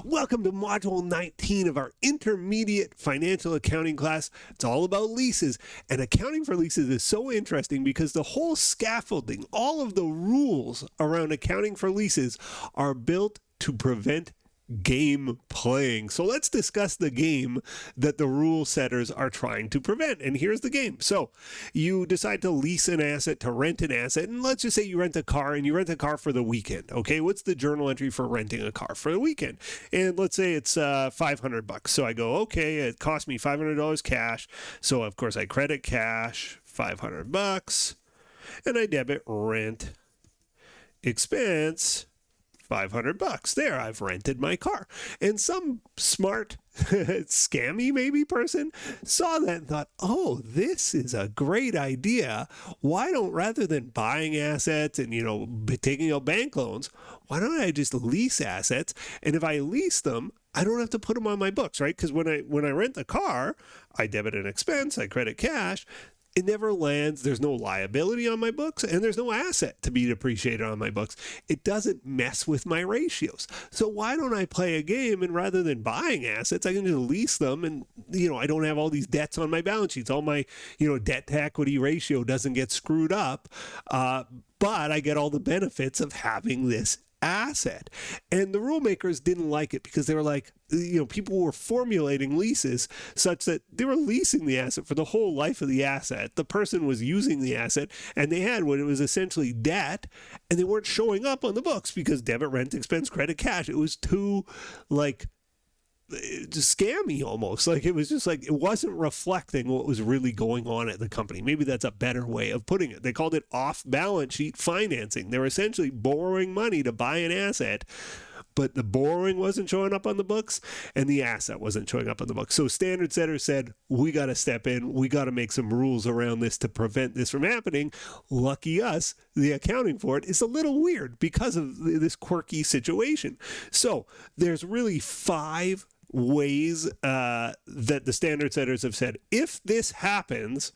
Welcome to Module 19 of our Intermediate Financial Accounting class. It's all about leases, and accounting for leases is so interesting because the whole scaffolding, all of the rules around accounting for leases are built to prevent game playing. So let's discuss the game that the rule setters are trying to prevent. And here's the game. So you decide to lease an asset, to rent an asset, and let's just say you rent a car and you rent a car for the weekend. Okay, what's the journal entry for renting a car for the weekend? And let's say it's $500. So I go, okay, it cost me $500 cash. So of course I credit cash, $500, and I debit rent expense, $500. There, I've rented my car. And some smart, scammy maybe person saw that and thought, oh, this is a great idea. Why don't, rather than buying assets and, taking out bank loans, why don't I just lease assets? And if I lease them, I don't have to put them on my books, right? Because when I rent the car, I debit an expense, I credit cash. It never lands. There's no liability on my books, and there's no asset to be depreciated on my books. It doesn't mess with my ratios. So why don't I play a game, and rather than buying assets, I can just lease them, and I don't have all these debts on my balance sheets. All my debt to equity ratio doesn't get screwed up, but I get all the benefits of having this asset. And the rule makers didn't like it because they were like, people were formulating leases such that they were leasing the asset for the whole life of the asset. The person was using the asset and they had what it was essentially debt, and they weren't showing up on the books because debit, rent, expense, credit, cash. It was too just scammy almost. It was just it wasn't reflecting what was really going on at the company. Maybe that's a better way of putting it. They called it off balance sheet financing. They were essentially borrowing money to buy an asset, but the borrowing wasn't showing up on the books and the asset wasn't showing up on the books. So standard setters said, we got to step in. We got to make some rules around this to prevent this from happening. Lucky us, the accounting for it is a little weird because of this quirky situation. So there's really 5 ways that the standard setters have said, if this happens,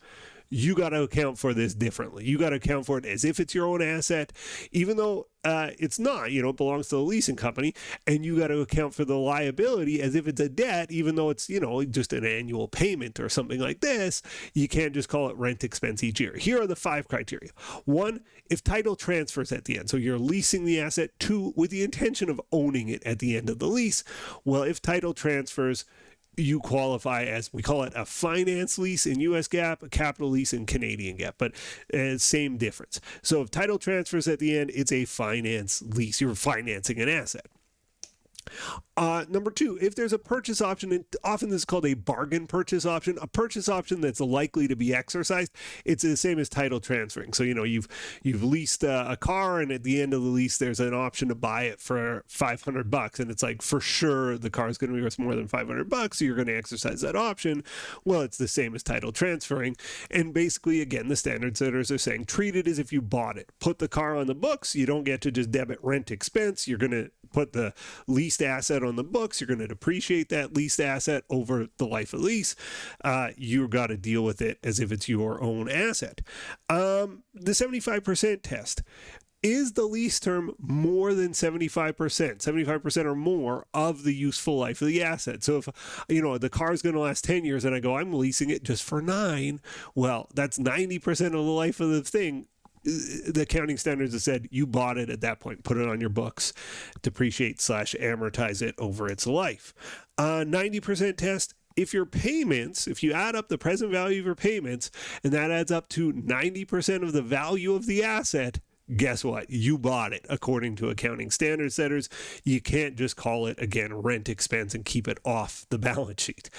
you got to account for this differently. You got to account for it as if it's your own asset, even though it's not, it belongs to the leasing company, and you got to account for the liability as if it's a debt, even though it's, just an annual payment or something like this. You can't just call it rent expense each year. Here are the 5 criteria. 1, if title transfers at the end. So you're leasing the asset. 2, with the intention of owning it at the end of the lease. Well, if title transfers, you qualify as, we call it a finance lease in US GAAP, a capital lease in Canadian GAAP, but same difference. So if title transfers at the end, it's a finance lease. You're financing an asset. Number 2, if there's a purchase option, and often this is called a bargain purchase option, a purchase option that's likely to be exercised, it's the same as title transferring. So, you've leased a car, and at the end of the lease, there's an option to buy it for $500, and it's for sure the car is going to be worth more than $500, so you're going to exercise that option. Well, it's the same as title transferring, and basically, again, the standard setters are saying, treat it as if you bought it. Put the car on the books. You don't get to just debit rent expense. You're going to put the leased asset on the books. You're going to depreciate that leased asset over the life of lease. You've got to deal with it as if it's your own asset. The 75% test. Is the lease term more than 75% or more of the useful life of the asset? So if, the car is going to last 10 years and I go, I'm leasing it just for 9, well, that's 90% of the life of the thing. The accounting standards have said you bought it at that point, put it on your books, depreciate / amortize it over its life. 90% test, if you add up the present value of your payments and that adds up to 90% of the value of the asset, guess what? You bought it according to accounting standard setters. You can't just call it, again, rent expense and keep it off the balance sheet.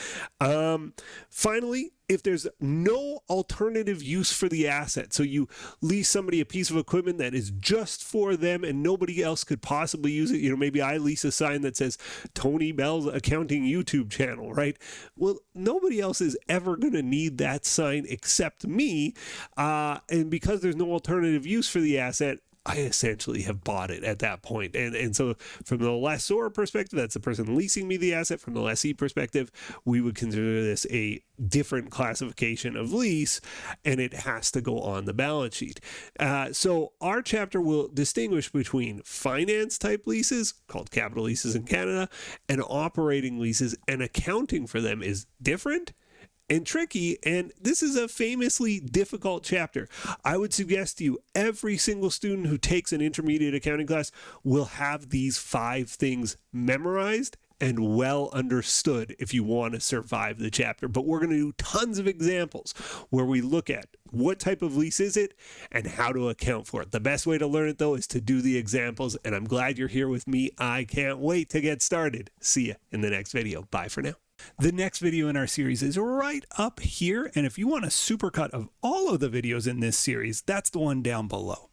Finally, if there's no alternative use for the asset, so you lease somebody a piece of equipment that is just for them and nobody else could possibly use it. Maybe I lease a sign that says Tony Bell's Accounting YouTube channel, right? Well, nobody else is ever going to need that sign except me. And because there's no alternative use for the asset, I essentially have bought it at that point. And so from the lessor perspective, that's the person leasing me the asset. From the lessee perspective, we would consider this a different classification of lease, and it has to go on the balance sheet. So our chapter will distinguish between finance type leases, called capital leases in Canada, and operating leases, and accounting for them is different and tricky, and this is a famously difficult chapter. I would suggest to you every single student who takes an intermediate accounting class will have these 5 things memorized and well understood if you want to survive the chapter. But we're going to do tons of examples where we look at what type of lease is it and how to account for it. The best way to learn it, though, is to do the examples, and I'm glad you're here with me. I can't wait to get started. See you in the next video. Bye for now. The next video in our series is right up here, and if you want a supercut of all of the videos in this series, that's the one down below.